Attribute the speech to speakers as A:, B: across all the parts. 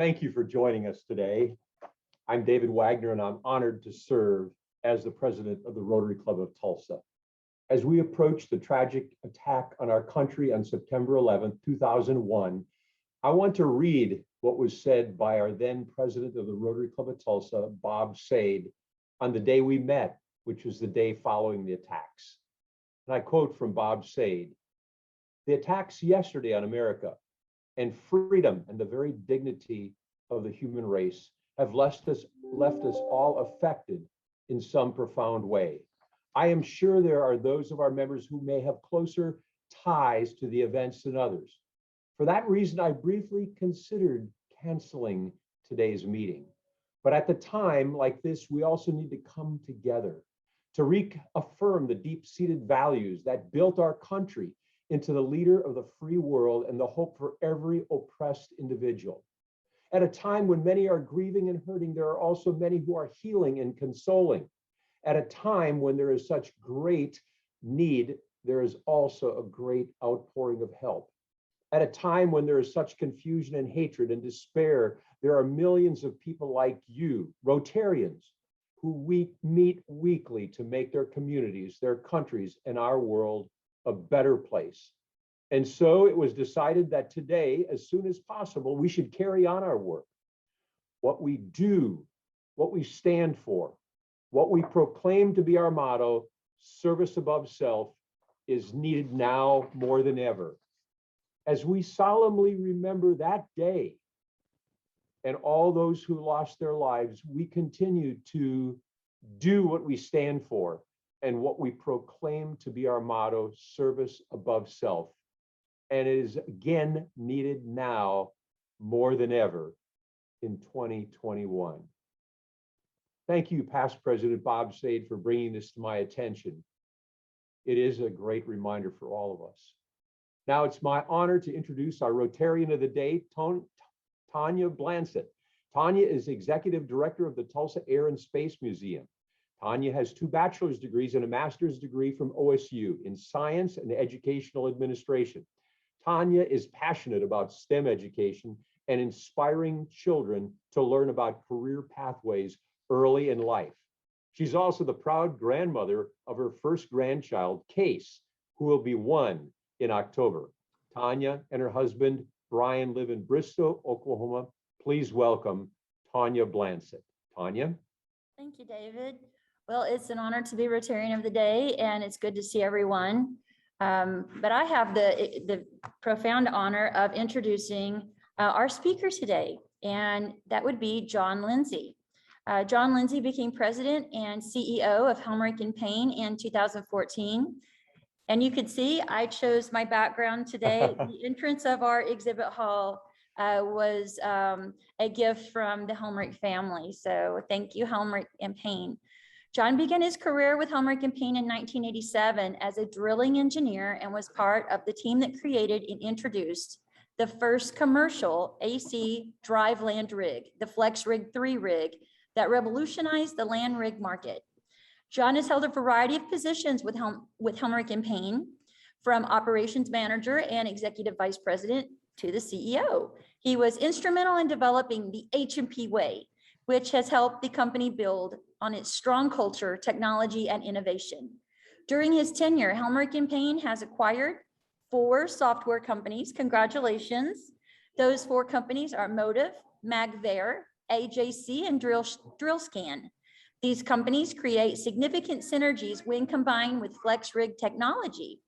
A: Thank you for joining us today. I'm David Wagner, and I'm honored to serve as the president of the Rotary Club of Tulsa. As we approach the tragic attack on our country on September 11th, 2001, I want to read what was said by our then president of the Rotary Club of Tulsa, Bob Sade, on the day we met, which was the day following the attacks. And I quote from Bob Sade: "The attacks yesterday on America and freedom and the very dignity of the human race have left us all affected in some profound way. I am sure there are those of our members who may have closer ties to the events than others. For that reason, I briefly considered canceling today's meeting. But at the time like this, we also need to come together to reaffirm the deep-seated values that built our country into the leader of the free world and the hope for every oppressed individual. At a time when many are grieving and hurting, there are also many who are healing and consoling. At a time when there is such great need, there is also a great outpouring of help. At a time when there is such confusion and hatred and despair, there are millions of people like you, Rotarians, who we meet weekly to make their communities, their countries, and our world a better place. And so it was decided that today, as soon as possible, we should carry on our work. What we do, what we stand for, what we proclaim to be our motto, service above self, is needed now more than ever. As we solemnly remember that day and all those who lost their lives, we continue to do what we stand for and what we proclaim to be our motto, service above self. And it is again needed now more than ever in 2021. Thank you, past President Bob Sade, for bringing this to my attention. It is a great reminder for all of us. Now it's my honor to introduce our Rotarian of the Day, Tanya Blansett. Tanya is Executive Director of the Tulsa Air and Space Museum. Tanya has 2 bachelor's degrees and a master's degree from OSU in science and educational administration. Tanya is passionate about STEM education and inspiring children to learn about career pathways early in life. She's also the proud grandmother of her first grandchild, Case, who will be 1 in October. Tanya and her husband, Brian, live in Bristow, Oklahoma. Please welcome Tanya Blansett. Tanya.
B: Thank you, David. Well, it's an honor to be Rotarian of the Day, and it's good to see everyone. But I have the profound honor of introducing our speaker today, and that would be John Lindsay. John Lindsay became president and CEO of Helmerich & Payne in 2014. And you could see I chose my background today. The entrance of our exhibit hall was a gift from the Helmerich family. So thank you, Helmerich & Payne. John began his career with Helmerich & Payne in 1987 as a drilling engineer and was part of the team that created and introduced the first commercial AC drive land rig, the Flex Rig 3 rig, that revolutionized the land rig market. John has held a variety of positions with Helmerich & Payne, from operations manager and executive vice president to the CEO. He was instrumental in developing the H&P Way, which has helped the company build on its strong culture, technology, and innovation. During his tenure, Helmerich & Payne has acquired 4 software companies. Congratulations. Those 4 companies are Motive, Magver, AJC, and DrillScan. These companies create significant synergies when combined with FlexRig technology.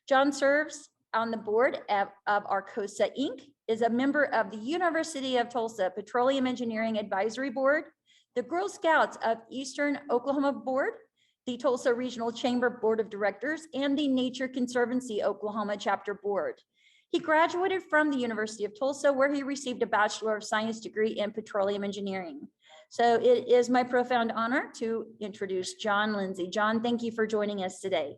B: John serves on the board of Arcosa Inc., is a member of the University of Tulsa Petroleum Engineering Advisory Board, the Girl Scouts of Eastern Oklahoma Board, the Tulsa Regional Chamber Board of Directors, and the Nature Conservancy Oklahoma Chapter Board. He graduated from the University of Tulsa, where he received a Bachelor of Science degree in Petroleum Engineering. So it is my profound honor to introduce John Lindsay. John, thank you for joining us today.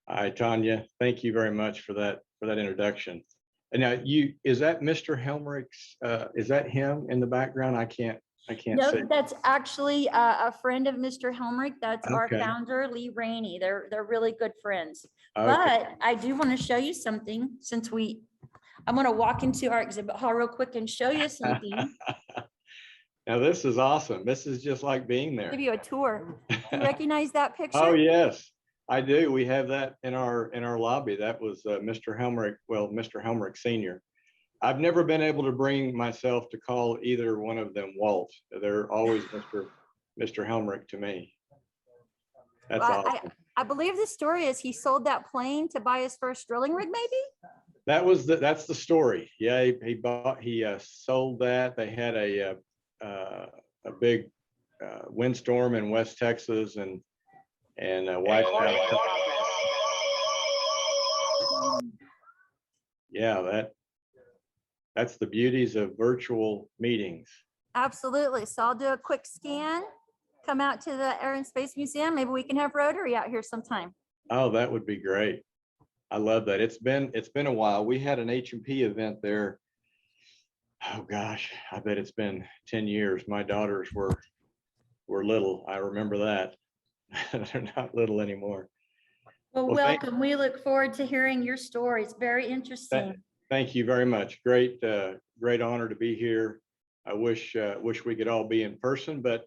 C: Hi, Tanya. Thank you very much for that introduction. And now, is that Mr. Helmerich's? Is that him in the background? I can't
B: No,
C: see.
B: that's actually a friend of Mr. Helmerich. That's our
C: Okay.
B: founder, Lee Rainey. They're really good friends.
C: Okay.
B: But I do want to show you something, since I'm going to walk into our exhibit hall real quick and show you something.
C: Now, this is awesome. This is just like being there.
B: Give you a tour. Do you recognize that picture?
C: Oh, yes, I do. We have that in our lobby. That was Mr. Helmerich, well, Mr. Helmerich Sr. I've never been able to bring myself to call either one of them Walt. They're always Mr. Helmerich to me. That's
B: Well,
C: awesome.
B: I believe the story is he sold that plane to buy his first drilling rig, maybe?
C: That's the story. Yeah, he sold that. They had a big windstorm in West Texas and wiped out. Yeah, that's the beauties of virtual meetings.
B: Absolutely. So I'll do a quick scan, come out to the Air and Space Museum. Maybe we can have Rotary out here sometime.
C: Oh, that would be great. I love that. It's been a while. We had an H&P event there. Oh gosh, I bet it's been 10 years. My daughters were little. I remember that. They're not little anymore.
B: Well,
C: Well,
B: welcome. We look forward to hearing your story. It's very interesting.
C: Thank you very much. Great honor to be here. I wish we could all be in person, but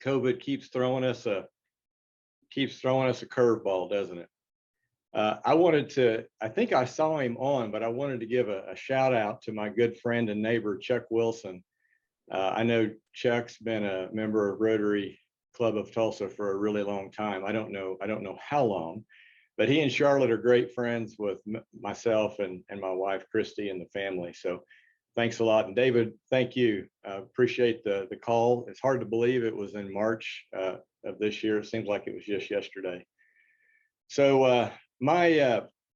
C: COVID keeps throwing us a curveball, doesn't it? I think I saw him on, but I wanted to give a shout out to my good friend and neighbor, Chuck Wilson. I know Chuck's been a member of Rotary Club of Tulsa for a really long time. I don't know how long, but he and Charlotte are great friends with myself and my wife, Christy, and the family. So thanks a lot. And David, thank you. Appreciate the call. It's hard to believe it was in March of this year. It seems like it was just yesterday. So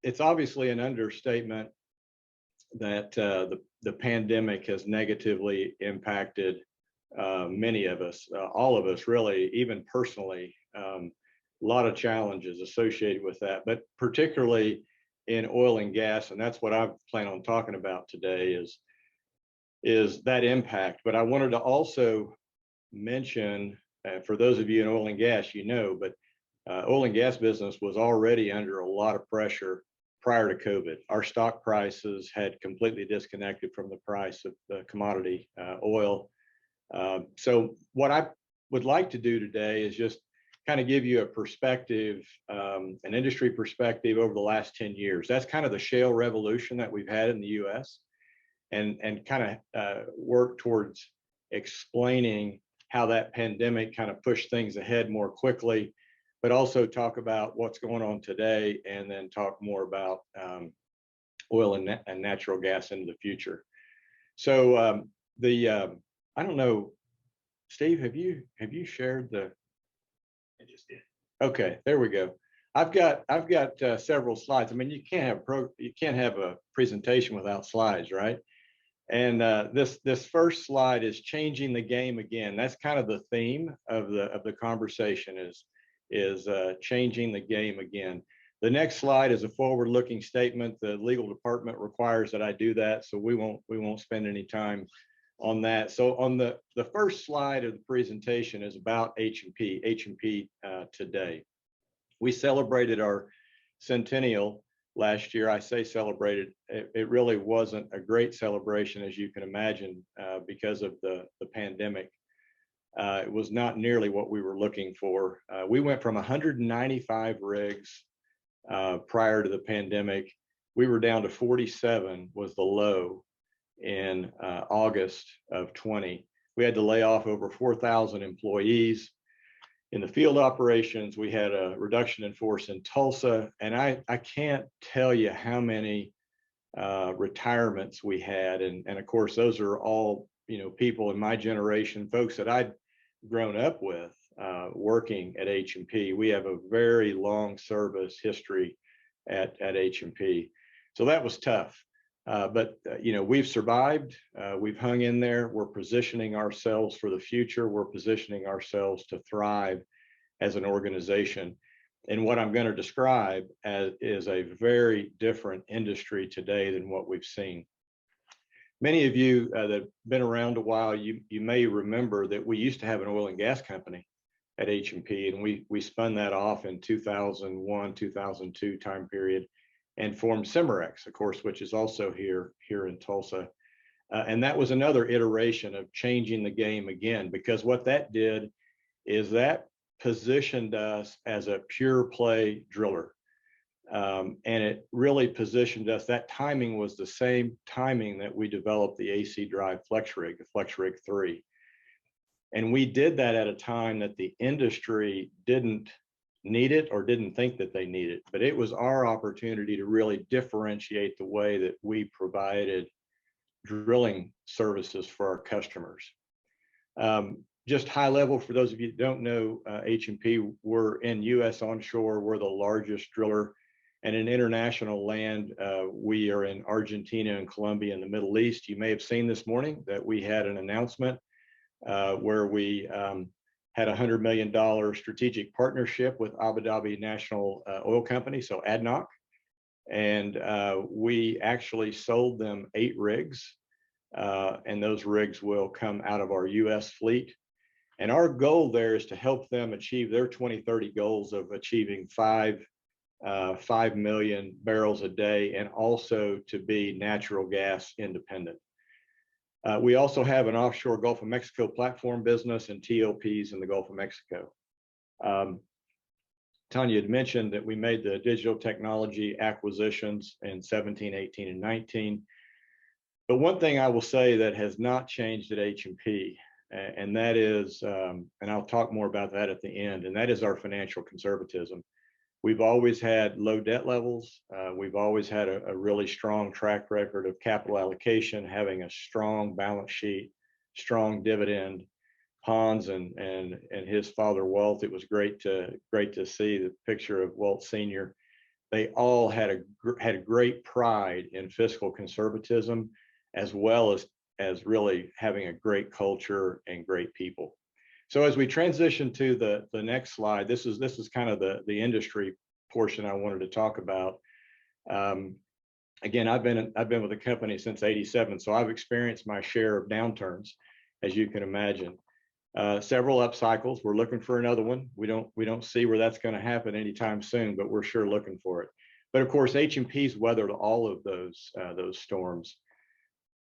C: it's obviously an understatement that the pandemic has negatively impacted many of us, all of us really, even personally. A lot of challenges associated with that, but particularly in oil and gas, and that's what I plan on talking about today is that impact. But I wanted to also mention, for those of you in oil and gas, but oil and gas business was already under a lot of pressure prior to COVID. Our stock prices had completely disconnected from the price of the commodity oil. So what I would like to do today is just kind of give you a perspective, an industry perspective over the last 10 years. That's kind of the shale revolution that we've had in the US, and kind of work towards explaining how that pandemic kind of pushed things ahead more quickly, but also talk about what's going on today, and then talk more about oil and natural gas into the future. So I don't know, Steve, have you shared the? I just did. Okay, there we go. I've got several slides. I mean, you can't have a presentation without slides, right? And this first slide is changing the game again. That's kind of the theme of the conversation is changing the game again. The next slide is a forward-looking statement. The legal department requires that I do that, so we won't spend any time on that. So on the first slide of the presentation is about H&P today. We celebrated our centennial last year. I say celebrated, it really wasn't a great celebration, as you can imagine, because of the pandemic. It was not nearly what we were looking for. We went from 195 rigs prior to the pandemic. We were down to 47 was the low in August of 20. We had to lay off over 4,000 employees. In the field operations, we had a reduction in force in Tulsa, and I can't tell you how many retirements we had, and of course those are all people in my generation, folks that I'd grown up with working at H&P. We have a very long service history at H&P, so that was tough. But we've survived. We've hung in there. We're positioning ourselves for the future. We're positioning ourselves to thrive as an organization. And what I'm going to describe is a very different industry today than what we've seen. Many of you that have been around a while, you may remember that we used to have an oil and gas company at H&P, and we spun that off in 2001, 2002 time period. and formed Cimarex, of course, which is also here in Tulsa. And that was another iteration of changing the game again, because what that did is that positioned us as a pure play driller. And it really positioned us. That timing was the same timing that we developed the AC drive flex rig, the Flex Rig 3. And we did that at a time that the industry didn't need it or didn't think that they need it, but it was our opportunity to really differentiate the way that we provided drilling services for our customers. Just high level, for those of you that don't know, H&P, we're in US onshore, we're the largest driller, and in international land, we are in Argentina and Colombia in the Middle East. You may have seen this morning that we had an announcement where we had a $100 million strategic partnership with Abu Dhabi National Oil Company, so ADNOC. And we actually sold them 8 rigs, and those rigs will come out of our US fleet. And our goal there is to help them achieve their 2030 goals of achieving 5 million barrels a day, and also to be natural gas independent. We also have an offshore Gulf of Mexico platform business and TLPs in the Gulf of Mexico. Tanya had mentioned that we made the digital technology acquisitions in 17, 18, and 19. But one thing I will say that has not changed at H&P, and that is, and I'll talk more about that at the end, and that is our financial conservatism. We've always had low debt levels. We've always had a really strong track record of capital allocation, having a strong balance sheet, strong dividend. Hans and his father Walt, it was great to see the picture of Walt Sr. They all had a great pride in fiscal conservatism, as well as really having a great culture and great people. So as we transition to the next slide, this is kind of the industry portion I wanted to talk about. Again, I've been with the company since '87, so I've experienced my share of downturns, as you can imagine. Several up cycles. We're looking for another one. We don't see where that's going to happen anytime soon, but we're sure looking for it. But of course, H&P's weathered all of those storms.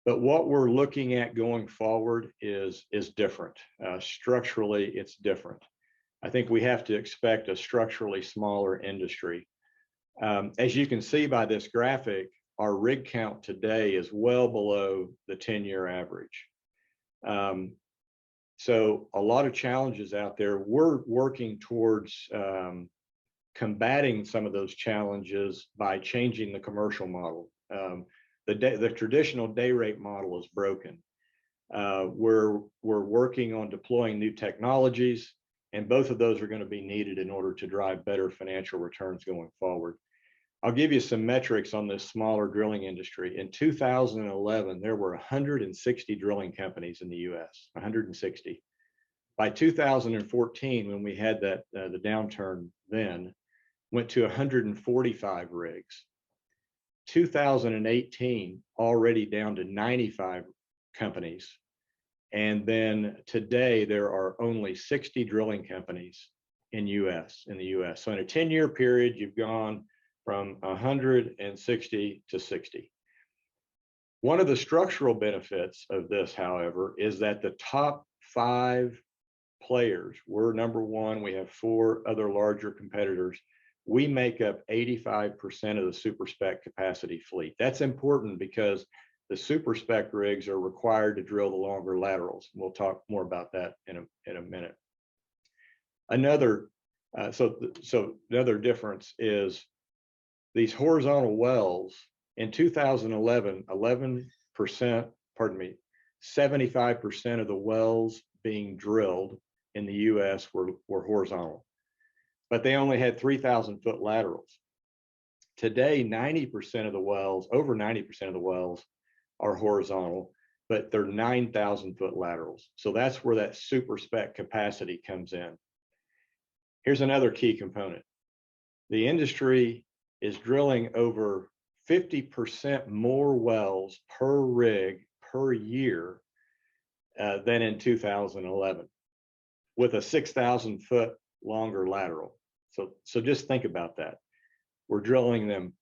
C: But what we're looking at going forward is different. Structurally, it's different. I think we have to expect a structurally smaller industry. As you can see by this graphic, our rig count today is well below the 10-year average. So a lot of challenges out there. We're working towards combating some of those challenges by changing the commercial model. The traditional day rate model is broken. We're working on deploying new technologies, and both of those are going to be needed in order to drive better financial returns going forward. I'll give you some metrics on this smaller drilling industry. In 2011, there were 160 drilling companies in the US, 160. By 2014, when we had the downturn then, went to 145 rigs. 2018, already down to 95 companies. And then today, there are only 60 drilling companies in the US. So in a 10-year period, you've gone from 160 to 60. One of the structural benefits of this, however, is that the top 5 players, we're number 1, we have 4 other larger competitors. We make up 85% of the super spec capacity fleet. That's important because the super spec rigs are required to drill the longer laterals. We'll talk more about that in a minute. Another difference is these horizontal wells in 2011, 75% of the wells being drilled in the US were horizontal, but they only had 3,000-foot laterals. Today, 90% of the wells, over 90% of the wells are horizontal, but they're 9,000-foot laterals. So that's where that super spec capacity comes in. Here's another key component. The industry is drilling over 50% more wells per rig per year than in 2011, with a 6,000-foot longer lateral. So just think about that. We're drilling them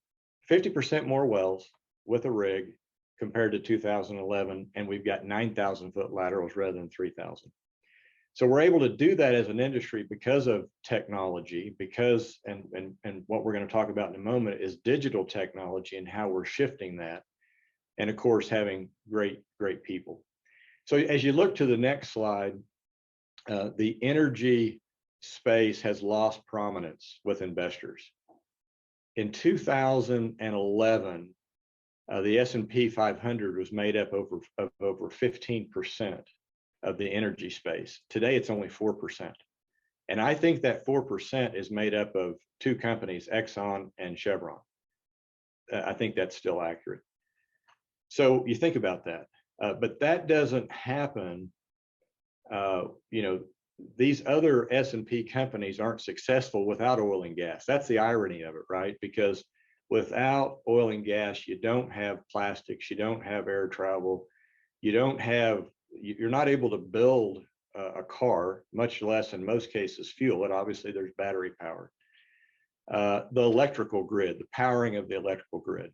C: 50% more wells with a rig compared to 2011, and we've got 9,000 foot laterals rather than 3,000. So we're able to do that as an industry because of technology, because, and what we're going to talk about in a moment is digital technology and how we're shifting that. And of course, having great people. So as you look to the next slide, the energy space has lost prominence with investors. In 2011, the S&P 500 was made up of over 15% of the energy space. Today, it's only 4%. And I think that 4% is made up of two companies, Exxon and Chevron. I think that's still accurate. So you think about that, but that doesn't happen. These other S&P companies aren't successful without oil and gas. That's the irony of it, right? Because without oil and gas, you don't have plastics, you don't have air travel, you're not able to build a car, much less in most cases fuel it. Obviously, there's battery power. The electrical grid, the powering of the electrical grid.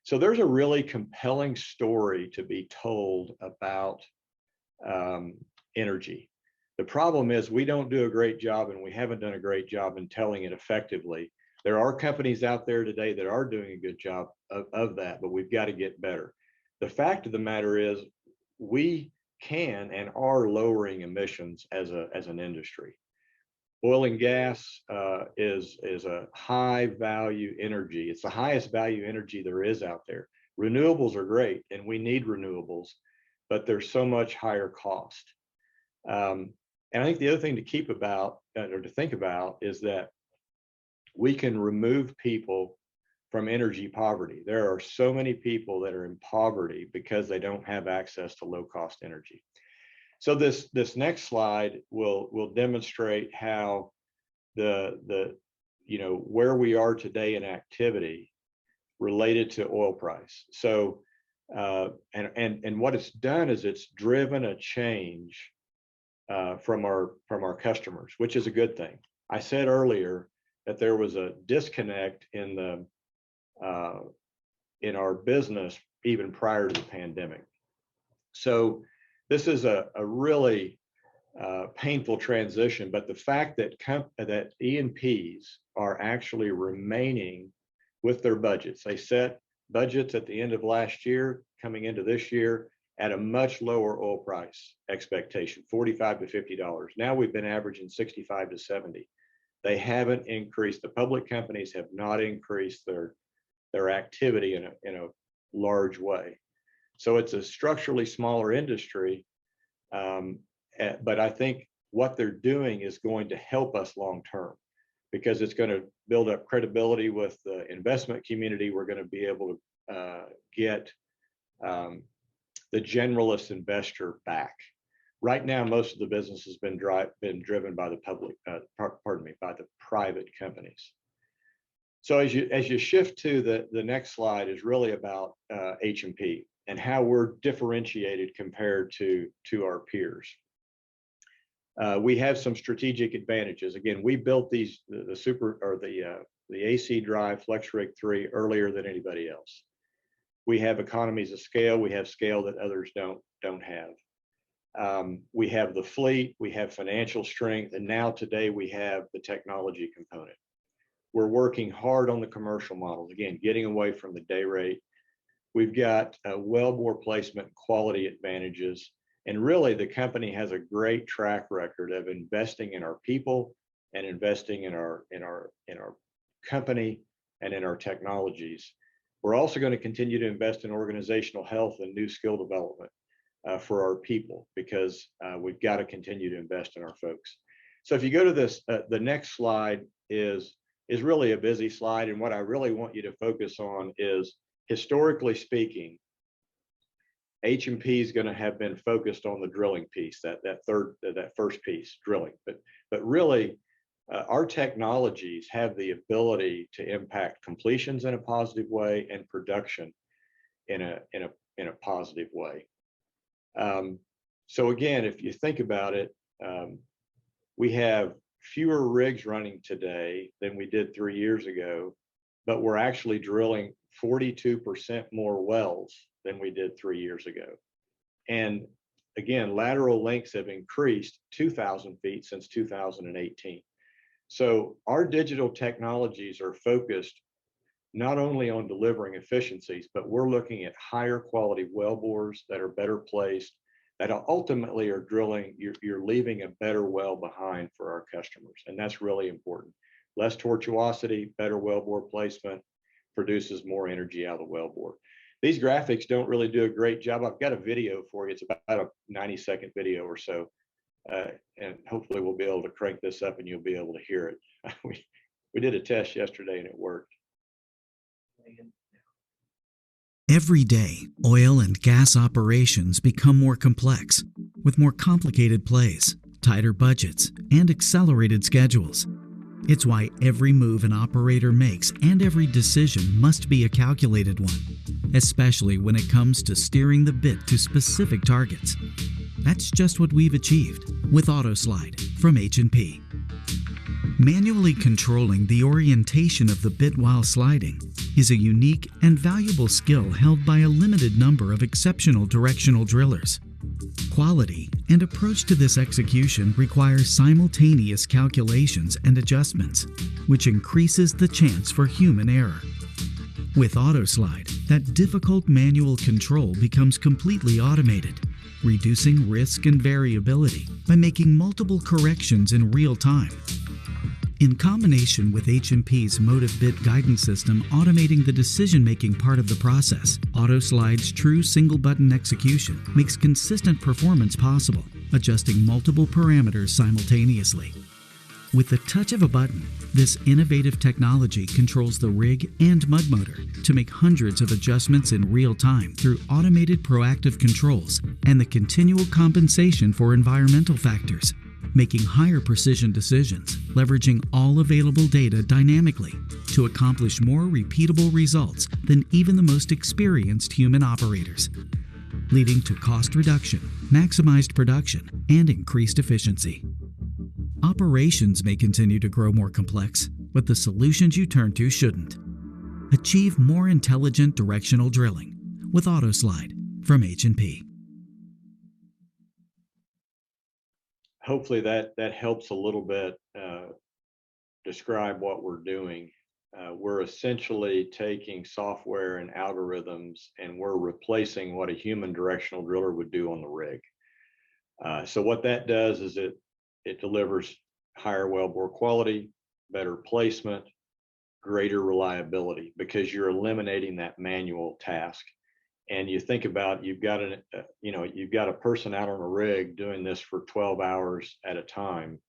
C: So there's a really compelling story to be told about energy. The problem is we don't do a great job, and we haven't done a great job in telling it effectively. There are companies out there today that are doing a good job of that, but we've got to get better. The fact of the matter is we can and are lowering emissions as an industry. Oil and gas is a high value energy. It's the highest value energy there is out there. Renewables are great, and we need renewables, but they're so much higher cost. And I think the other thing to keep about or to think about is that we can remove people from energy poverty. There are so many people that are in poverty because they don't have access to low cost energy. So this next slide will demonstrate how where we are today in activity related to oil price. So and what it's done is it's driven a change from our customers, which is a good thing. I said earlier that there was a disconnect in our business even prior to the pandemic. So this is a really painful transition, but the fact that E&Ps are actually remaining with their budgets. They set budgets at the end of last year, coming into this year, at a much lower oil price expectation, $45 to $50. Now we've been averaging 65 to 70. They haven't increased. The public companies have not increased their activity in a large way. So it's a structurally smaller industry, but I think what they're doing is going to help us long term, because it's going to build up credibility with the investment community. We're going to be able to get the generalist investor back. Right now, most of the business has been driven by the public, by the private companies. So as you shift to the next slide is really about H&P and how we're differentiated compared to our peers. We have some strategic advantages. Again, we built the AC Drive FlexRig 3 earlier than anybody else. We have economies of scale. We have scale that others don't have. We have the fleet, we have financial strength, and now today we have the technology component. We're working hard on the commercial models, again, getting away from the day rate. We've got wellbore placement quality advantages, and really the company has a great track record of investing in our people and investing in our company and in our technologies. We're also going to continue to invest in organizational health and new skill development for our people, because we've got to continue to invest in our folks. So if you go to this, the next slide is really a busy slide, and what I really want you to focus on is, historically speaking, H&P is going to have been focused on the drilling piece, that first piece, drilling. But really, our technologies have the ability to impact completions in a positive way and production in a positive way. So again, if you think about it, we have fewer rigs running today than we did 3 years ago, but we're actually drilling 42% more wells than we did 3 years ago. And again, lateral lengths have increased 2,000 feet since 2018. So our digital technologies are focused not only on delivering efficiencies, but we're looking at higher quality wellbores that are better placed, that ultimately are drilling, you're leaving a better well behind for our customers. And that's really important. Less tortuosity, better wellbore placement produces more energy out of the wellbore. These graphics don't really do a great job. I've got a video for you. It's about a 90-second video or so. And hopefully we'll be able to crank this up and you'll be able to hear it. We did a test yesterday and it worked.
D: Every day, oil and gas operations become more complex, with more complicated plays, tighter budgets, and accelerated schedules. It's why every move an operator makes and every decision must be a calculated one, especially when it comes to steering the bit to specific targets. That's just what we've achieved with AutoSlide from H&P. Manually controlling the orientation of the bit while sliding is a unique and valuable skill held by a limited number of exceptional directional drillers. Quality and approach to this execution requires simultaneous calculations and adjustments, which increases the chance for human error. With AutoSlide, that difficult manual control becomes completely automated, reducing risk and variability by making multiple corrections in real time. In combination with H&P's Motive Bit guidance system automating the decision-making part of the process, AutoSlide's true single-button execution makes consistent performance possible, adjusting multiple parameters simultaneously. With the touch of a button, this innovative technology controls the rig and mud motor to make hundreds of adjustments in real time through automated proactive controls and the continual compensation for environmental factors, making higher precision decisions, leveraging all available data dynamically to accomplish more repeatable results than even the most experienced human operators, leading to cost reduction, maximized production, and increased efficiency. Operations may continue to grow more complex, but the solutions you turn to shouldn't. Achieve more intelligent directional drilling with AutoSlide from H&P.
C: Hopefully that helps a little bit describe what we're doing. We're essentially taking software and algorithms and we're replacing what a human directional driller would do on the rig. So what that does is it delivers higher wellbore quality, better placement, greater reliability, because you're eliminating that manual task. And you think about, you've got a person out on a rig doing this for 12 hours at a time,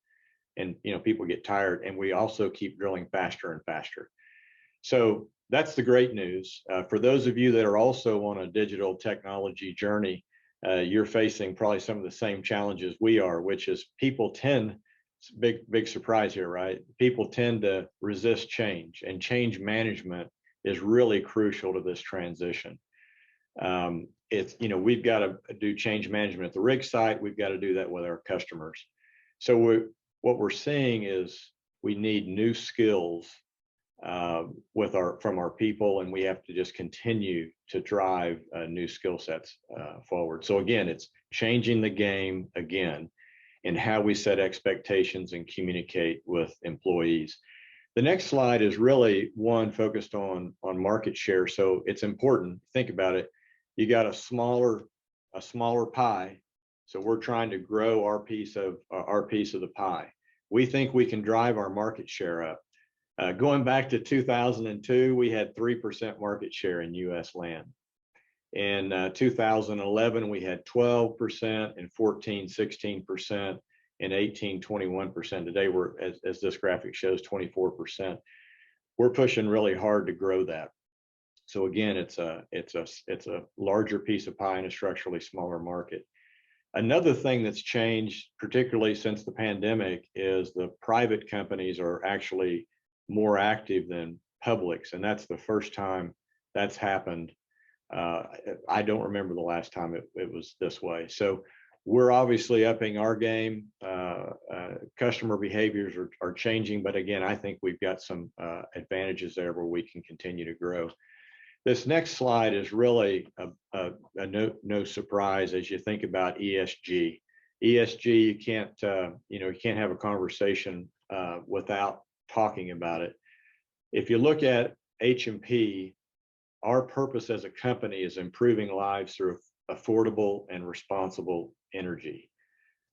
C: and people get tired, and we also keep drilling faster and faster. So that's the great news. For those of you that are also on a digital technology journey, you're facing probably some of the same challenges we are, which is people tend, big surprise here, right? People tend to resist change, and change management is really crucial to this transition. We've got to do change management at the rig site. We've got to do that with our customers. So what we're seeing is we need new skills from our people, and we have to just continue to drive new skill sets forward. So again, it's changing the game again in how we set expectations and communicate with employees. The next slide is really one focused on market share. So it's important, think about it. You got a smaller pie. So we're trying to grow our piece of the pie. We think we can drive our market share up. Going back to 2002, we had 3% market share in US land. In 2011, we had 12%, in 14, 16%, in 18, 21%. Today, we're, as this graphic shows, 24%. We're pushing really hard to grow that. So again, it's a larger piece of pie in a structurally smaller market. Another thing that's changed, particularly since the pandemic, is the private companies are actually more active than publics, and that's the first time that's happened. I don't remember the last time it was this way. So we're obviously upping our game. Customer behaviors are changing, but again, I think we've got some advantages there where we can continue to grow. This next slide is really a no surprise as you think about ESG. ESG, you can't you can't have a conversation without talking about it. If you look at H&P, our purpose as a company is improving lives through affordable and responsible energy.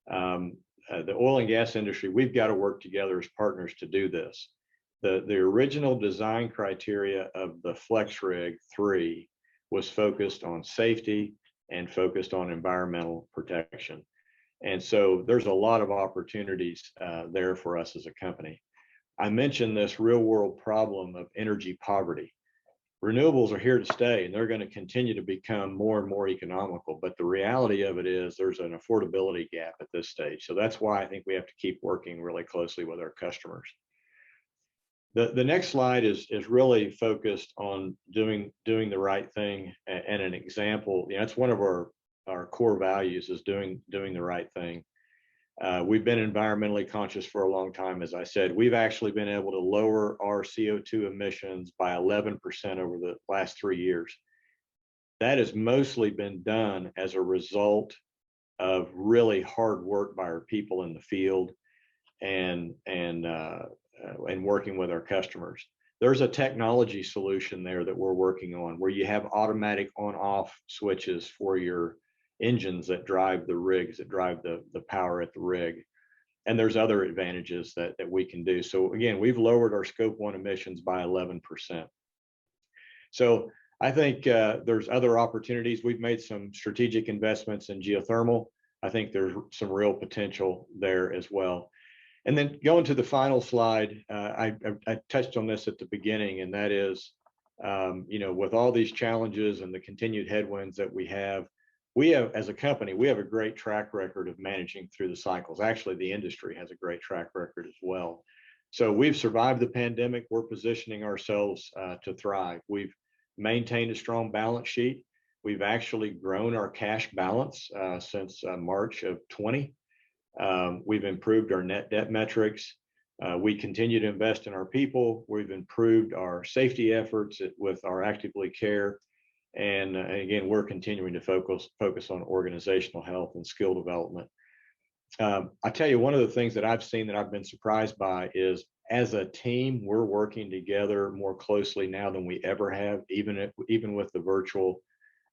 C: The oil and gas industry, we've got to work together as partners to do this. The original design criteria of the FlexRig 3 was focused on safety and focused on environmental protection. And so there's a lot of opportunities there for us as a company. I mentioned this real world problem of energy poverty. Renewables are here to stay, and they're going to continue to become more and more economical. But the reality of it is there's an affordability gap at this stage. So that's why I think we have to keep working really closely with our customers. The next slide is really focused on doing the right thing, and an example. That's one of our core values, is doing the right thing. We've been environmentally conscious for a long time. As I said, we've actually been able to lower our CO2 emissions by 11% over the last 3 years. That has mostly been done as a result of really hard work by our people in the field and working with our customers. There's a technology solution there that we're working on where you have automatic on-off switches for your engines that drive the rigs, that drive the power at the rig. And there's other advantages that we can do. So again, we've lowered our Scope 1 emissions by 11%. So I think there's other opportunities. We've made some strategic investments in geothermal. I think there's some real potential there as well. And then going to the final slide, I touched on this at the beginning, and that is, with all these challenges and the continued headwinds that we have, as a company, we have a great track record of managing through the cycles. Actually, the industry has a great track record as well. So we've survived the pandemic. We're positioning ourselves to thrive. We've maintained a strong balance sheet. We've actually grown our cash balance since March of 2020. We've improved our net debt metrics. We continue to invest in our people. We've improved our safety efforts with our Actively Care. And again, we're continuing to focus on organizational health and skill development. I tell you, one of the things that I've seen that I've been surprised by is, as a team, we're working together more closely now than we ever have, even with the virtual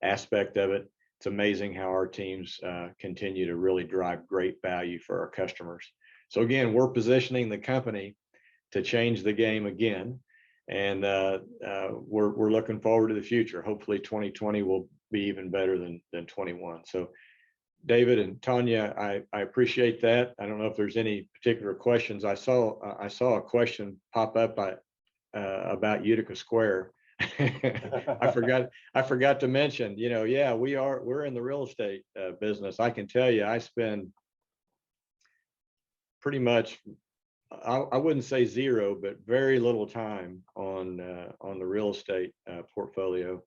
C: aspect of it. It's amazing how our teams continue to really drive great value for our customers. So again, we're positioning the company to change the game again. And we're looking forward to the future. Hopefully 2020 will be even better than 21. So David and Tanya, I appreciate that. I don't know if there's any particular questions. I saw a question pop up about Utica Square. I forgot to mention, yeah, we're in the real estate business. I can tell you, I spend pretty much, I wouldn't say zero, but very little time on the real estate portfolio.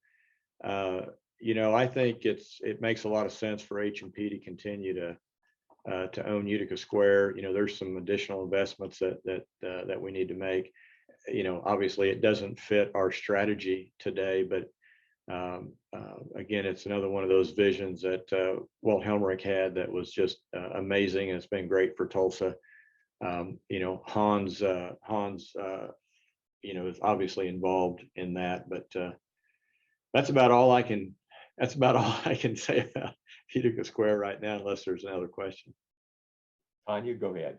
C: I think it makes a lot of sense for H&P to continue to own Utica Square. There's some additional investments that we need to make. Obviously it doesn't fit our strategy today, but again, it's another one of those visions that Walt Helmerich had that was just amazing, and it's been great for Tulsa. Hans is obviously involved in that, but that's about all I can say about Utica Square right now, unless there's another question.
A: Tanya, go ahead.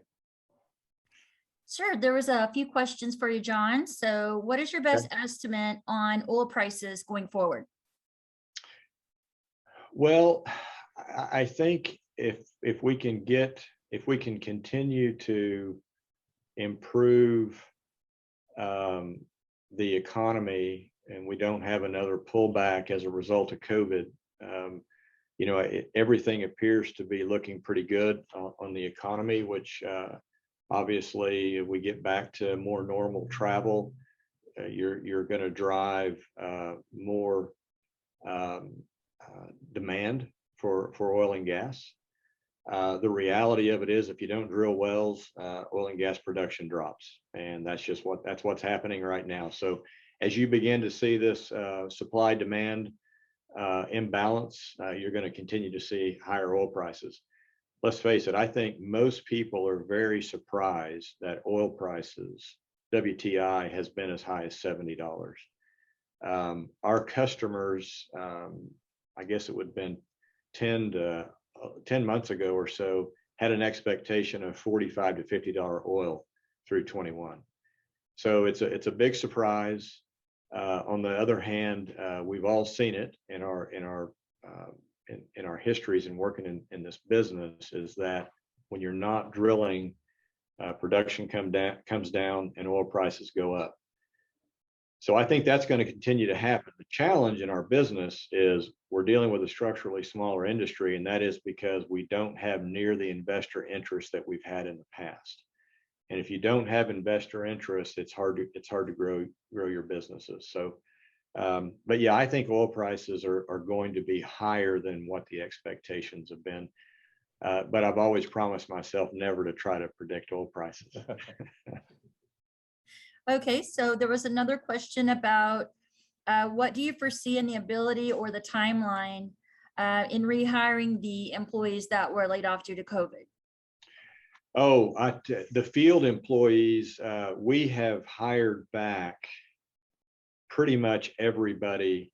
B: Sure. There was a few questions for you, John. So what is your best estimate on oil prices going forward?
C: Well, I think if we can continue to improve the economy, and we don't have another pullback as a result of COVID, everything appears to be looking pretty good on the economy, which obviously, if we get back to more normal travel, you're going to drive more demand for oil and gas. The reality of it is, if you don't drill wells, oil and gas production drops, and that's what's happening right now. So as you begin to see this supply demand imbalance, you're going to continue to see higher oil prices. Let's face it, I think most people are very surprised that oil prices, WTI, has been as high as $70. Our customers, I guess it would have been 10 months ago or so, had an expectation of $45 to $50 oil through 21. So it's a big surprise. On the other hand, we've all seen it in our histories and working in this business, is that when you're not drilling, production comes down and oil prices go up. So I think that's going to continue to happen. The challenge in our business is we're dealing with a structurally smaller industry, and that is because we don't have near the investor interest that we've had in the past. And if you don't have investor interest, it's hard to grow your businesses. So, but yeah, I think oil prices are going to be higher than what the expectations have been. But I've always promised myself never to try to predict oil prices.
B: Okay, so there was another question about what do you foresee in the ability or the timeline in rehiring the employees that were laid off due to COVID?
C: Oh, the field employees, we have hired back pretty much everybody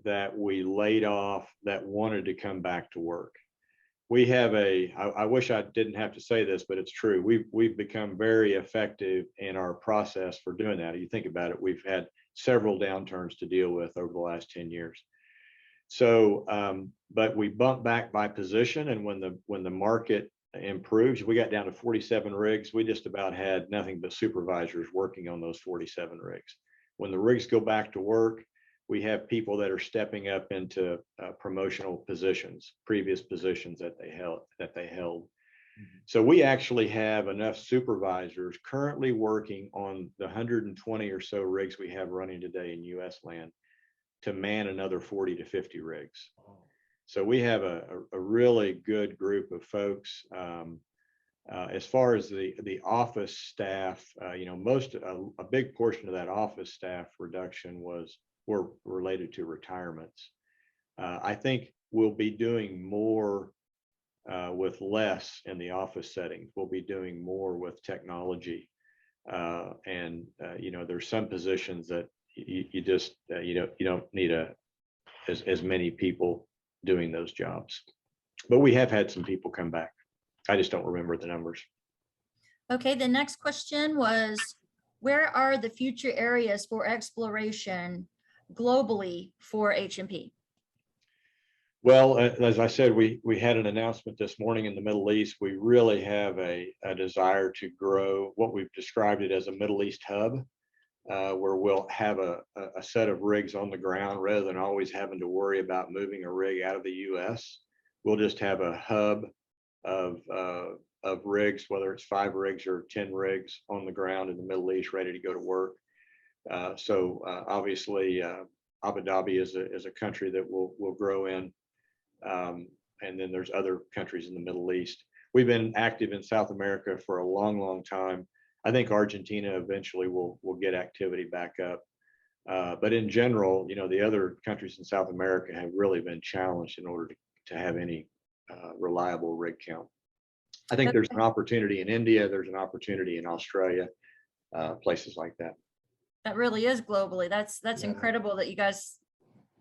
C: that we laid off that wanted to come back to work. We have I wish I didn't have to say this, but it's true. We've become very effective in our process for doing that. You think about it, we've had several downturns to deal with over the last 10 years. So, but we bumped back by position, and when the market improves, we got down to 47 rigs. We just about had nothing but supervisors working on those 47 rigs. When the rigs go back to work, we have people that are stepping up into promotional positions, previous positions that they held. Mm-hmm. So we actually have enough supervisors currently working on the 120 or so rigs we have running today in U.S. land to man another 40 to 50 rigs. Oh. So we have a really good group of folks. As far as the office staff, a big portion of that office staff reduction were related to retirements. I think we'll be doing more with less in the office settings. We'll be doing more with technology, and there's some positions that you don't need as many people doing those jobs. But we have had some people come back. I just don't remember the numbers.
B: Okay, the next question was, where are the future areas for exploration globally for H&P?
C: Well, as I said, we had an announcement this morning in the Middle East. We really have a desire to grow what we've described it as a Middle East hub, where we'll have a set of rigs on the ground rather than always having to worry about moving a rig out of the U.S. We'll just have a hub of rigs, whether it's 5 rigs or 10 rigs on the ground in the Middle East, ready to go to work. So obviously, Abu Dhabi is a country that we'll grow in, and then there's other countries in the Middle East. We've been active in South America for a long time. I think Argentina eventually will get activity back up. But in general, the other countries in South America have really been challenged in order to have any reliable rig count. I think there's an opportunity in India, there's an opportunity in Australia, places like that.
B: That really is globally. That's incredible that you guys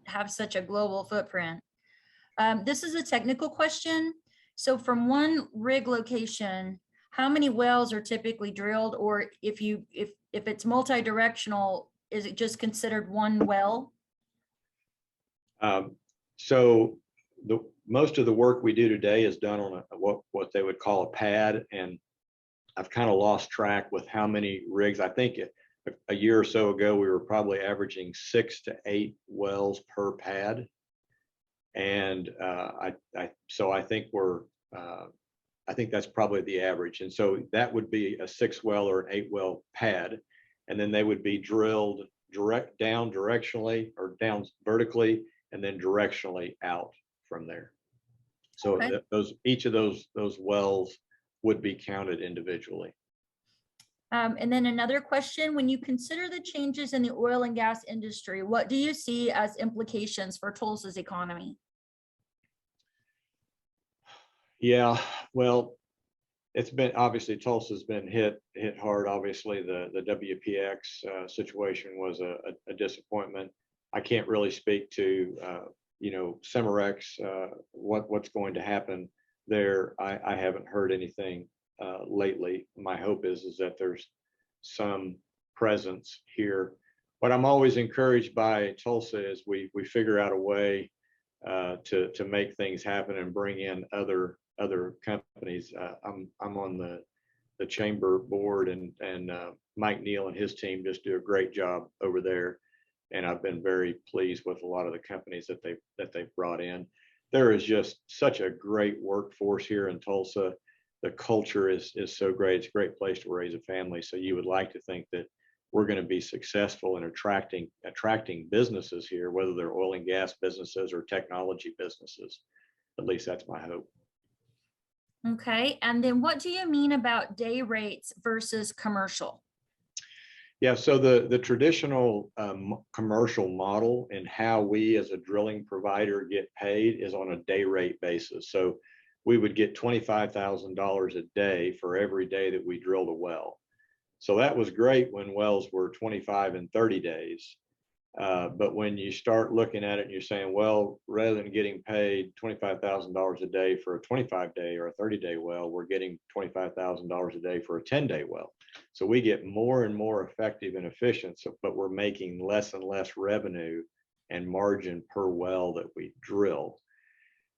B: have such a global footprint. This is a technical question. So from one rig location, how many wells are typically drilled? Or if it's multi-directional, is it just considered one well?
C: So most of the work we do today is done on what they would call a pad, and I've kind of lost track with how many rigs. I think a year or so ago we were probably averaging 6 to 8 wells per pad, and so I think I think that's probably the average. And so that would be a 6 well or an 8 well pad, and then they would be drilled down directionally or down vertically, and then directionally out from there. So okay. Each of those wells would be counted individually.
B: And then another question, when you consider the changes in the oil and gas industry, what do you see as implications for Tulsa's economy?
C: Yeah, well, it's been, obviously Tulsa's been hit hard. Obviously, the WPX situation was a disappointment. I can't really speak to Cimarex, what's going to happen there. I haven't heard anything lately. My hope is that there's some presence here. What I'm always encouraged by Tulsa is we figure out a way to make things happen and bring in other companies. I'm on the chamber board, and Mike Neal and his team just do a great job over there. And I've been very pleased with a lot of the companies that they've brought in. There is just such a great workforce here in Tulsa. The culture is so great. It's a great place to raise a family. So you would like to think that we're going to be successful in attracting businesses here, whether they're oil and gas businesses or technology businesses. At least that's my hope.
B: Okay, and then what do you mean about day rates versus commercial?
C: Yeah, so the traditional commercial model and how we as a drilling provider get paid is on a day rate basis. So we would get $25,000 a day for every day that we drilled a well. So that was great when wells were 25 and 30 days. But when you start looking at it and you're saying, well, rather than getting paid $25,000 a day for a 25-day or a 30-day well, we're getting $25,000 a day for a 10-day well. So we get more and more effective and efficient, but we're making less and less revenue and margin per well that we drill.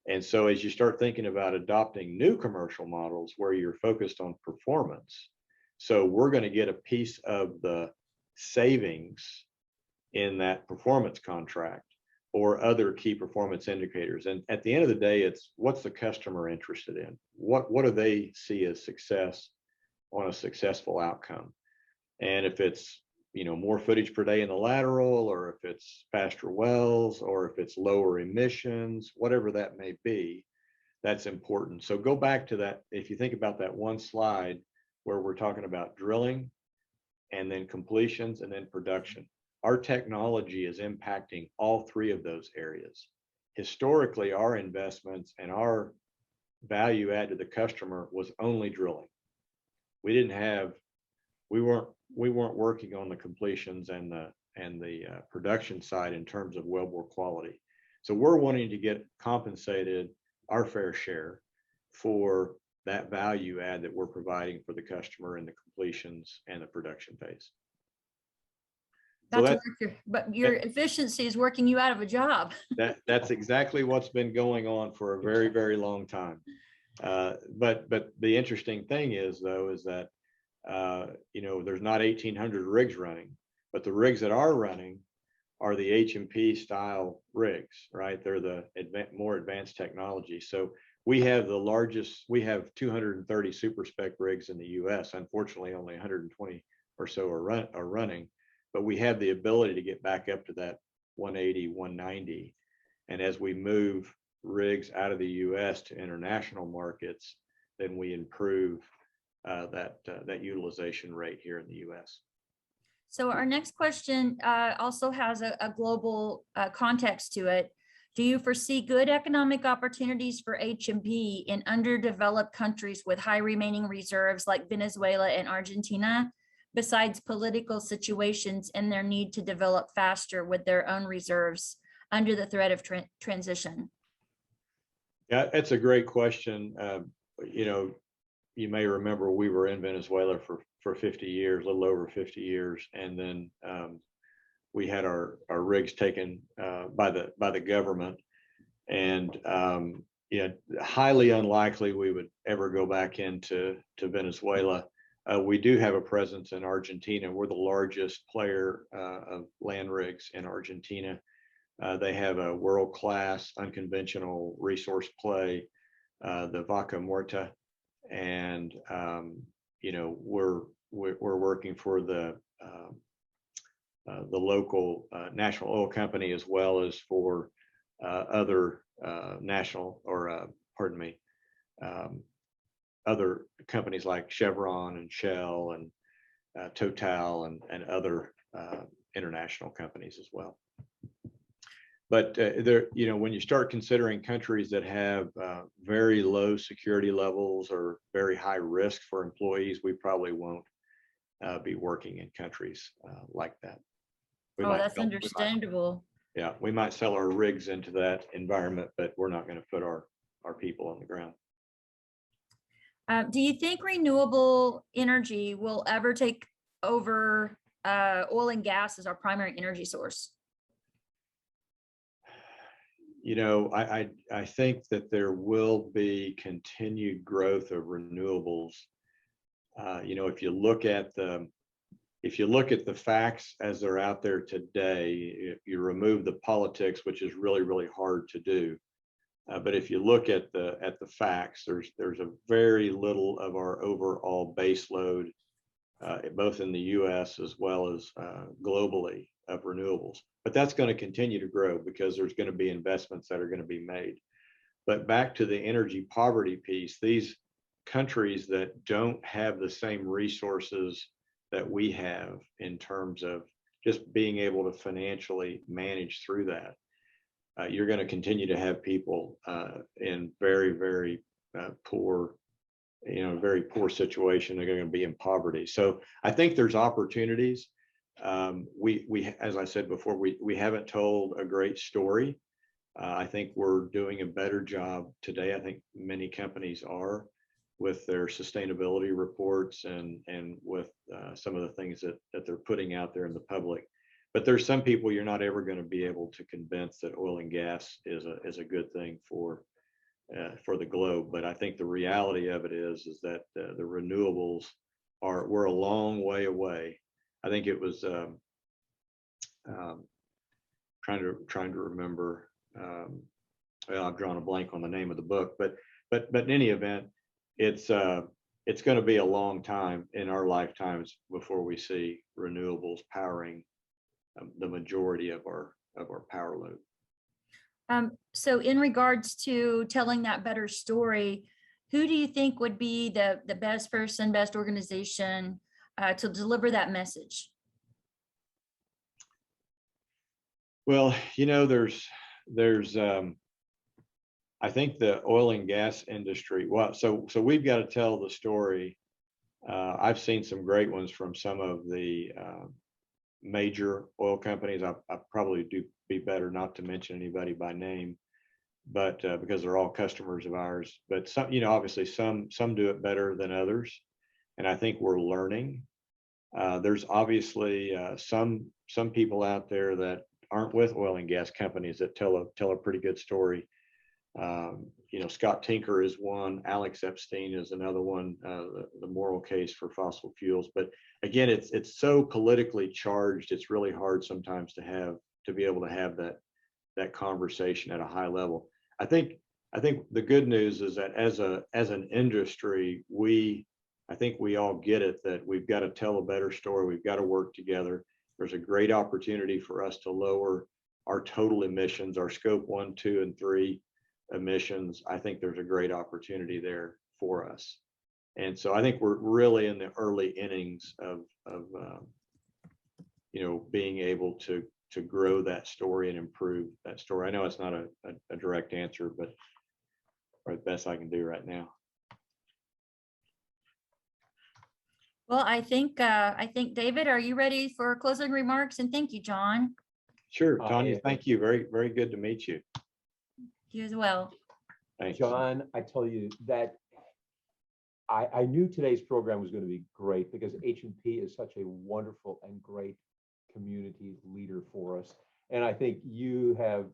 C: And so as you start thinking about adopting new commercial models where you're focused on performance, so we're going to get a piece of the savings in that performance contract or other key performance indicators. And at the end of the day, it's what's the customer interested in? What do they see as success on a successful outcome? And if it's more footage per day in the lateral, or if it's faster wells, or if it's lower emissions, whatever that may be, that's important. So go back to that. If you think about that one slide where we're talking about drilling and then completions and then production, our technology is impacting all three of those areas. Historically, our investments and our value add to the customer was only drilling. We weren't working on the completions and the production side in terms of wellbore quality. So we're wanting to get compensated our fair share for that value add that we're providing for the customer in the completions and the production phase.
B: But your efficiency is working you out of a job.
C: That's exactly what's been going on for a very, very long time. But the interesting thing is, though, is that there's not 1,800 rigs running, but the rigs that are running are the H&P style rigs, right? They're the more advanced technology. So we have 230 super spec rigs in the US. Unfortunately, only 120 or so are running, but we have the ability to get back up to that 180, 190. And as we move rigs out of the US to international markets, then we improve that utilization rate here in the US.
B: So our next question also has a global context to it. Do you foresee good economic opportunities for H&P in underdeveloped countries with high remaining reserves like Venezuela and Argentina, besides political situations and their need to develop faster with their own reserves under the threat of transition?
C: Yeah, that's a great question. You may remember we were in Venezuela for 50 years, a little over 50 years, and then we had our rigs taken by the government, and highly unlikely we would ever go back into Venezuela. We do have a presence in Argentina. We're the largest player of land rigs in Argentina. They have a world-class unconventional resource play, the Vaca Muerta, and we're working for the local national oil company, as well as for other national, or other companies like Chevron and Shell Total and other international companies as well. But there, when you start considering countries that have very low security levels or very high risk for employees, we probably won't be working in countries like that. We
B: Oh,
C: might
B: that's
C: sell- we might-
B: understandable.
C: Yeah, we might sell our rigs into that environment, but we're not going to put our people on the ground.
B: Do you think renewable energy will ever take over oil and gas as our primary energy source?
C: I think that there will be continued growth of renewables. If you look at the facts as they're out there today, if you remove the politics, which is really, really hard to do. But if you look at the facts, there's a very little of our overall base load, both in the US as well as globally, of renewables. But that's going to continue to grow because there's going to be investments that are going to be made. But back to the energy poverty piece, these countries that don't have the same resources that we have in terms of just being able to financially manage through that, you're going to continue to have people in very, very poor, very poor situation. They're going to be in poverty. So I think there's opportunities. We, as I said before, we haven't told a great story. I think we're doing a better job today. I think many companies are, with their sustainability reports and with some of the things that they're putting out there in the public. But there's some people you're not ever going to be able to convince that oil and gas is a good thing for the globe. But I think the reality of it is that the renewables we're a long way away. I think it was trying to remember. Well, I've drawn a blank on the name of the book, but in any event, it's going to be a long time in our lifetimes before we see renewables powering the majority of our power load.
B: So in regards to telling that better story, who do you think would be the best person, best organization to deliver that message?
C: Well, there's I think the oil and gas industry. Well, so we've got to tell the story. I've seen some great ones from some of the major oil companies. I probably do be better not to mention anybody by name, but because they're all customers of ours. But some, obviously some do it better than others, and I think we're learning. There's obviously some people out there that aren't with oil and gas companies that tell a pretty good story. Scott Tinker is one, Alex Epstein is another one, the moral case for fossil fuels. But again, it's so politically charged, it's really hard sometimes to be able to have that conversation at a high level. I think the good news is that as an industry, I think we all get it, that we've got to tell a better story. We've got to work together. There's a great opportunity for us to lower our total emissions, our scope 1, 2, and 3 emissions. I think there's a great opportunity there for us. And so I think we're really in the early innings of being able to grow that story and improve that story. I know it's not a direct answer, but the best I can do right now.
B: Well, I think David, are you ready for closing remarks? And thank you, John.
C: Sure, Tanya, thank you. Very, very good to meet you.
B: You as well.
C: Thanks.
A: John, I tell you that I knew today's program was going to be great because H&P is such a wonderful and great community leader for us. And I think you have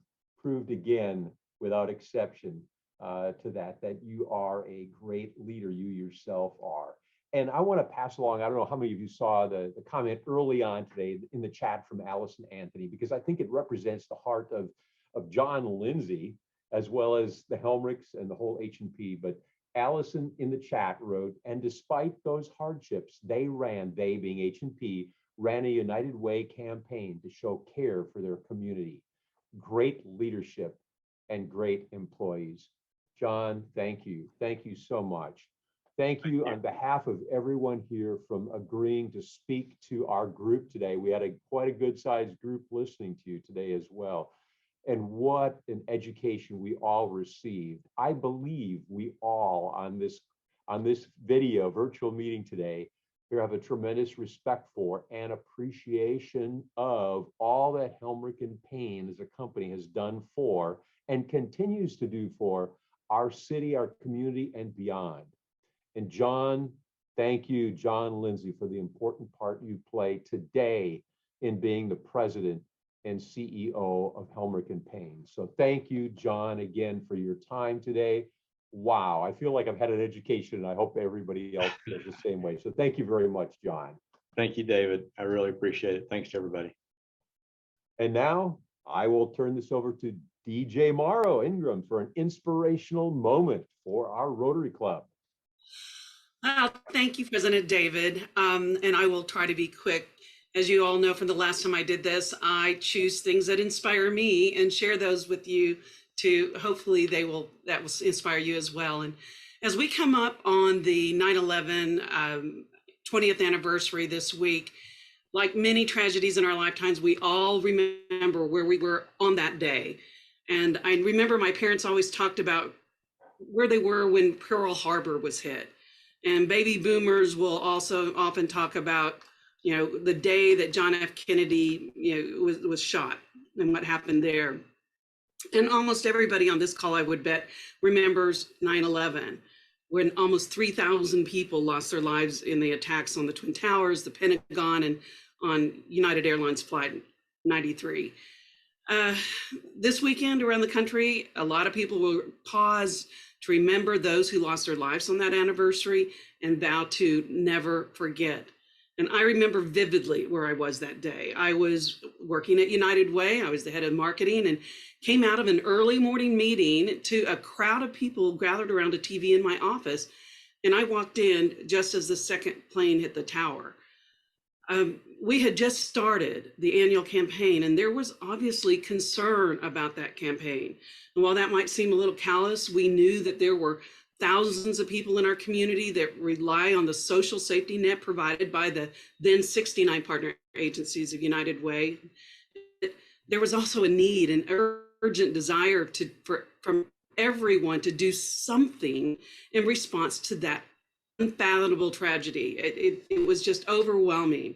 A: proved again, without exception, to that you are a great leader, you yourself are. And I want to pass along, I don't know how many of you saw the comment early on today in the chat from Allison Anthony, because I think it represents the heart of John Lindsay, as well as the Helmrichs and the whole H&P. But Allison in the chat wrote, and despite those hardships, they being H&P, ran a United Way campaign to show care for their community. Great leadership and great employees. John, thank you. Thank you so much. Thank you on behalf of everyone here from agreeing to speak to our group today. We had quite a good sized group listening to you today as well. And what an education we all received. I believe we all on this video virtual meeting today, we have a tremendous respect for and appreciation of all that Helmerich & Payne as a company has done for and continues to do for our city, our community, and beyond. And John, thank you, John Lindsay, for the important part you play today in being the president and CEO of Helmerich & Payne. So thank you, John, again for your time today. Wow, I feel like I've had an education, and I hope everybody else feels the same way. So thank you very much, John.
C: Thank you, David. I really appreciate it. Thanks to everybody.
A: And now I will turn this over to DJ Morrow Ingram for an inspirational moment for our Rotary Club.
E: Thank you, President David. And I will try to be quick. As you all know from the last time I did this, I choose things that inspire me and share those with you to hopefully that will inspire you as well. And as we come up on the 9/11 20th anniversary this week, like many tragedies in our lifetimes, we all remember where we were on that day. And I remember my parents always talked about where they were when Pearl Harbor was hit. And baby boomers will also often talk about, you know, the day that John F. Kennedy, you know, was shot and what happened there. And almost everybody on this call, I would bet, remembers 9/11, when almost 3,000 people lost their lives in the attacks on the Twin Towers, the Pentagon, and on United Airlines Flight 93. This weekend around the country, a lot of people will pause to remember those who lost their lives on that anniversary and vow to never forget. And I remember vividly where I was that day. I was working at United Way. I was the head of marketing and came out of an early morning meeting to a crowd of people gathered around a TV in my office. And I walked in just as the second plane hit the tower. We had just started the annual campaign, and there was obviously concern about that campaign. And while that might seem a little callous, we knew that there were thousands of people in our community that rely on the social safety net provided by the then 69 partner agencies of United Way. There was also a need, an urgent desire from everyone to do something in response to that unfathomable tragedy. It was just overwhelming.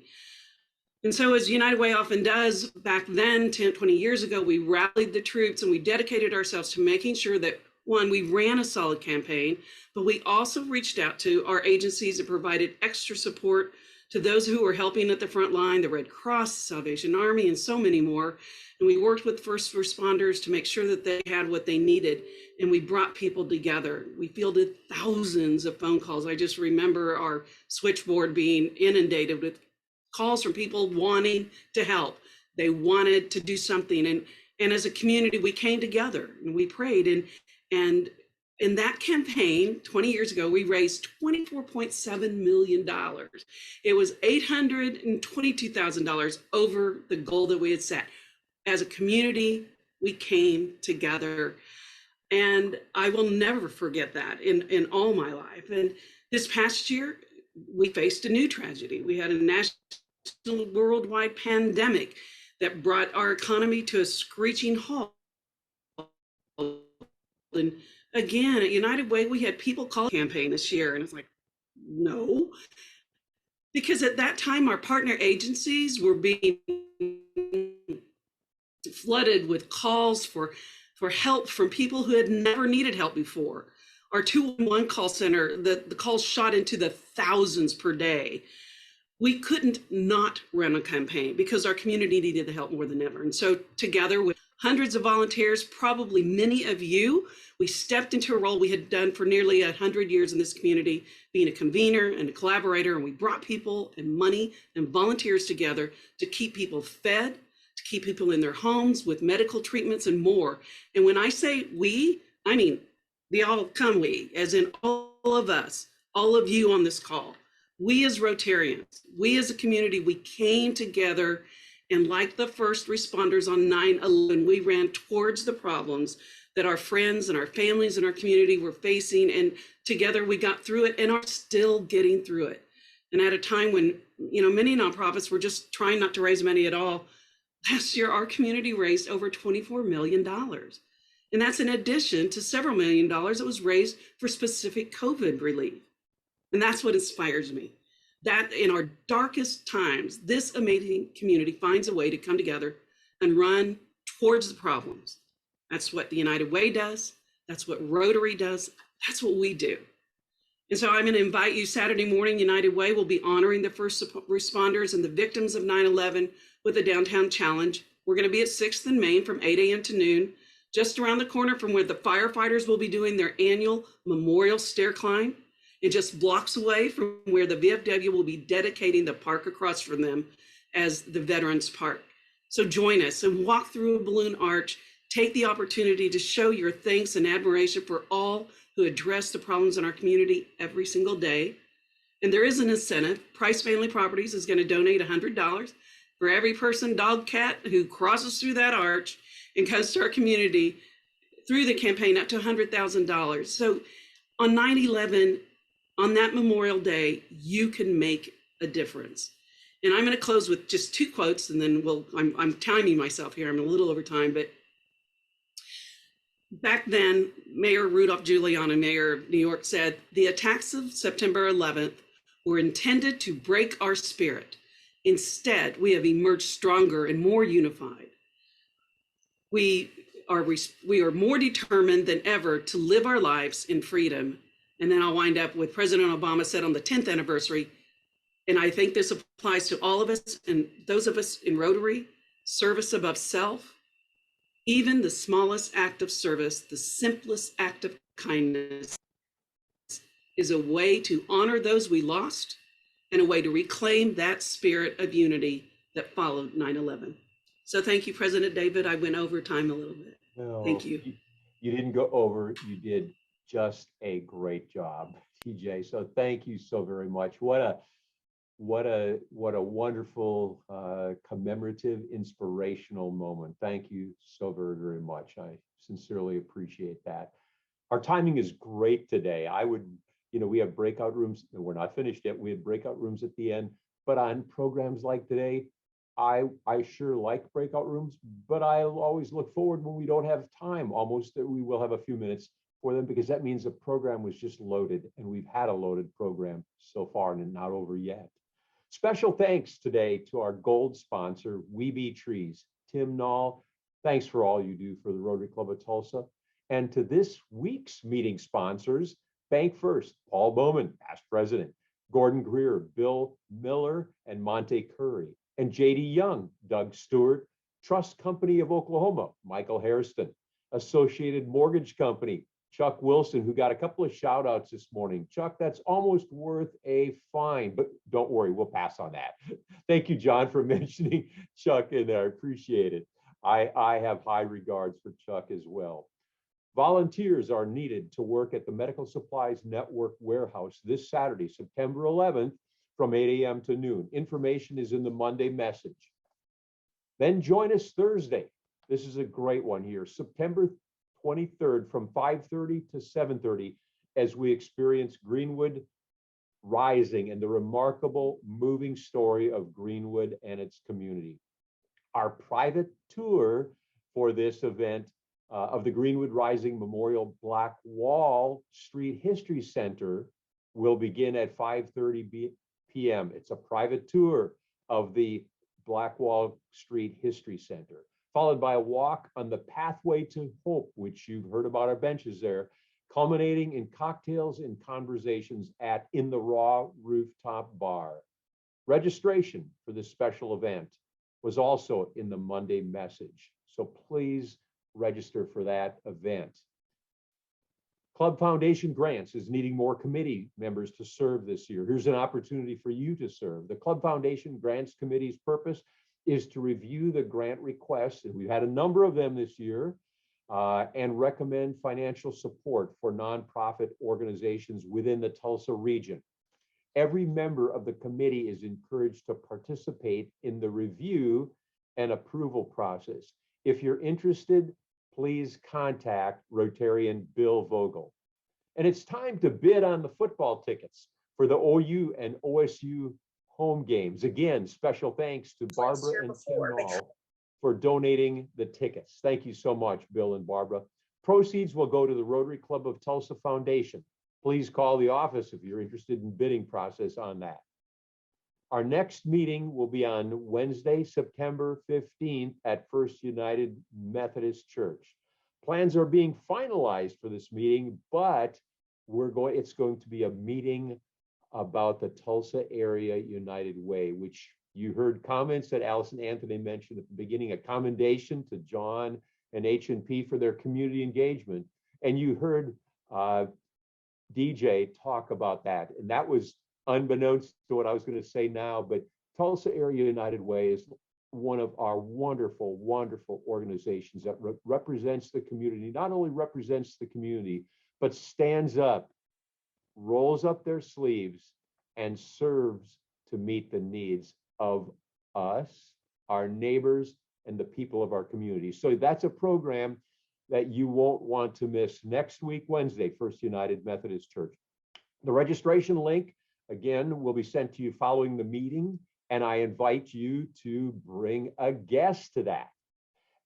E: And so, as United Way often does, back then, 10, 20 years ago, we rallied the troops and we dedicated ourselves to making sure that, one, we ran a solid campaign, but we also reached out to our agencies and provided extra support to those who were helping at the front line, the Red Cross, the Salvation Army, and so many more. And we worked with first responders to make sure that they had what they needed. And we brought people together. We fielded thousands of phone calls. I just remember our switchboard being inundated with calls from people wanting to help. They wanted to do something. And as a community, we came together and we prayed. And in that campaign, 20 years ago, we raised $24.7 million. It was $822,000 over the goal that we had set. As a community, we came together. And I will never forget that in all my life. And this past year, we faced a new tragedy. We had a national worldwide pandemic that brought our economy to a screeching halt. And again, at United Way, we had people call campaign this year. And it's like, no, because at that time, our partner agencies were being flooded with calls for help from people who had never needed help before. Our 211 call center, the calls shot into the thousands per day. We couldn't not run a campaign because our community needed the help more than ever. And so together with hundreds of volunteers, probably many of you, we stepped into a role we had done for nearly 100 years in this community, being a convener and a collaborator, and we brought people and money and volunteers together to keep people fed, to keep people in their homes with medical treatments and more. And when I say we, I mean the all come we, as in all of us, all of you on this call. We as Rotarians, we as a community, we came together, and like the first responders on 9/11, we ran towards the problems that our friends and our families and our community were facing. And together we got through it and are still getting through it. And at a time when, many nonprofits were just trying not to raise money at all, last year our community raised over $24 million. And that's in addition to several $1 million that was raised for specific COVID relief. And that's what inspires me. That in our darkest times, this amazing community finds a way to come together and run towards the problems. That's what the United Way does. That's what Rotary does. That's what we do. And so I'm going to invite you Saturday morning. United Way will be honoring the first responders and the victims of 9/11 with a downtown challenge. We're going to be at 6th and Main from 8 a.m. to noon, just around the corner from where the firefighters will be doing their annual memorial stair climb, and just blocks away from where the VFW will be dedicating the park across from them as the Veterans Park. So join us and walk through a balloon arch. Take the opportunity to show your thanks and admiration for all who address the problems in our community every single day. And there is an incentive. Price Family Properties is going to donate $100 for every person, dog, cat who crosses through that arch and comes to our community through the campaign, up to $100,000. So on 9/11, on that Memorial Day, you can make a difference. And I'm going to close with just 2 quotes, and then I'm timing myself here. I'm a little over time, but back then, Mayor Rudolph Giuliani, mayor of New York, said, "The attacks of September 11th were intended to break our spirit. Instead, we have emerged stronger and more unified. We are more determined than ever to live our lives in freedom." And then I'll wind up with President Obama said on the 10th anniversary, and I think this applies to all of us and those of us in Rotary: service above self. Even the smallest act of service, the simplest act of kindness, is a way to honor those we lost and a way to reclaim that spirit of unity that followed 9/11. So thank you, President David. I went over time a little bit.
A: No,
E: Thank you.
A: You didn't go over, you did just a great job, TJ. So thank you so very much. What a wonderful commemorative, inspirational moment. Thank you so very, very much. I sincerely appreciate that. Our timing is great today. We have breakout rooms. We're not finished yet. We have breakout rooms at the end, but on programs like today, I sure like breakout rooms, but I always look forward when we don't have time, almost that we will have a few minutes for them, because that means the program was just loaded, and we've had a loaded program so far and not over yet. Special thanks today to our gold sponsor, We Be Trees. Tim Nall, thanks for all you do for the Rotary Club of Tulsa. And to this week's meeting sponsors, Bank First, Paul Bowman, past president, Gordon Greer, Bill Miller, and Monte Curry, and JD Young, Doug Stewart, Trust Company of Oklahoma, Michael Hairston, Associated Mortgage Company, Chuck Wilson, who got a couple of shout outs this morning. Chuck, that's almost worth a fine, but don't worry, we'll pass on that. Thank you, John, for mentioning Chuck in there. I appreciate it. I have high regards for Chuck as well. Volunteers are needed to work at the Medical Supplies Network warehouse this Saturday, September 11th, from 8 a.m. to noon. Information is in the Monday message. Then join us Thursday. This is a great one here, September 23rd from 5:30 to 7:30, as we experience Greenwood Rising and the remarkable moving story of Greenwood and its community. Our private tour for this event of the Greenwood Rising Memorial Black Wall Street History Center will begin at 5:30 p.m. It's a private tour of the Black Wall Street History Center, followed by a walk on the Pathway to Hope, which you've heard about our benches there, culminating in cocktails and conversations at In the Raw Rooftop Bar. Registration for this special event was also in the Monday message, so please register for that event. Club Foundation Grants is needing more committee members to serve this year. Here's an opportunity for you to serve. The Club Foundation Grants Committee's purpose is to review the grant requests, and we've had a number of them this year, and recommend financial support for nonprofit organizations within the Tulsa region. Every member of the committee is encouraged to participate in the review and approval process. If you're interested please contact Rotarian Bill Vogel. And it's time to bid on the football tickets for the OU and OSU home games. Again, special thanks to Barbara and Tim Nall for donating the tickets. Thank you so much, Bill and Barbara. Proceeds will go to the Rotary Club of Tulsa Foundation. Please call the office if you're interested in bidding process on that. Our next meeting will be on Wednesday, September 15th at First United Methodist Church. Plans are being finalized for this meeting, but it's going to be a meeting about the Tulsa Area United Way, which you heard comments that Allison Anthony mentioned at the beginning, a commendation to John and H&P for their community engagement. And you heard DJ talk about that. And that was unbeknownst to what I was going to say now, but Tulsa Area United Way is one of our wonderful, wonderful organizations that represents the community, not only represents the community, but stands up, rolls up their sleeves, and serves to meet the needs of us, our neighbors, and the people of our community. So that's a program that you won't want to miss next week, Wednesday, First United Methodist Church. The registration link, again, will be sent to you following the meeting, and I invite you to bring a guest to that.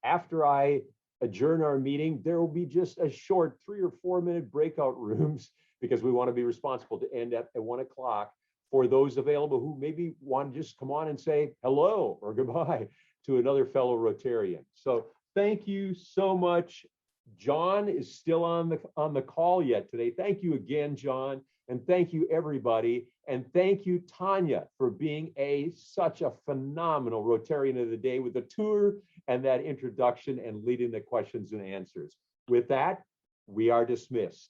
A: After I adjourn our meeting, there will be just a short 3 or 4 minute breakout rooms because we want to be responsible to end at 1 o'clock for those available who maybe want to just come on and say hello or goodbye to another fellow Rotarian. So thank you so much. John is still on the call yet today. Thank you again, John. And thank you, everybody. And thank you, Tanya, for being such a phenomenal Rotarian of the day with the tour and that introduction and leading the questions and answers. With that, we are dismissed.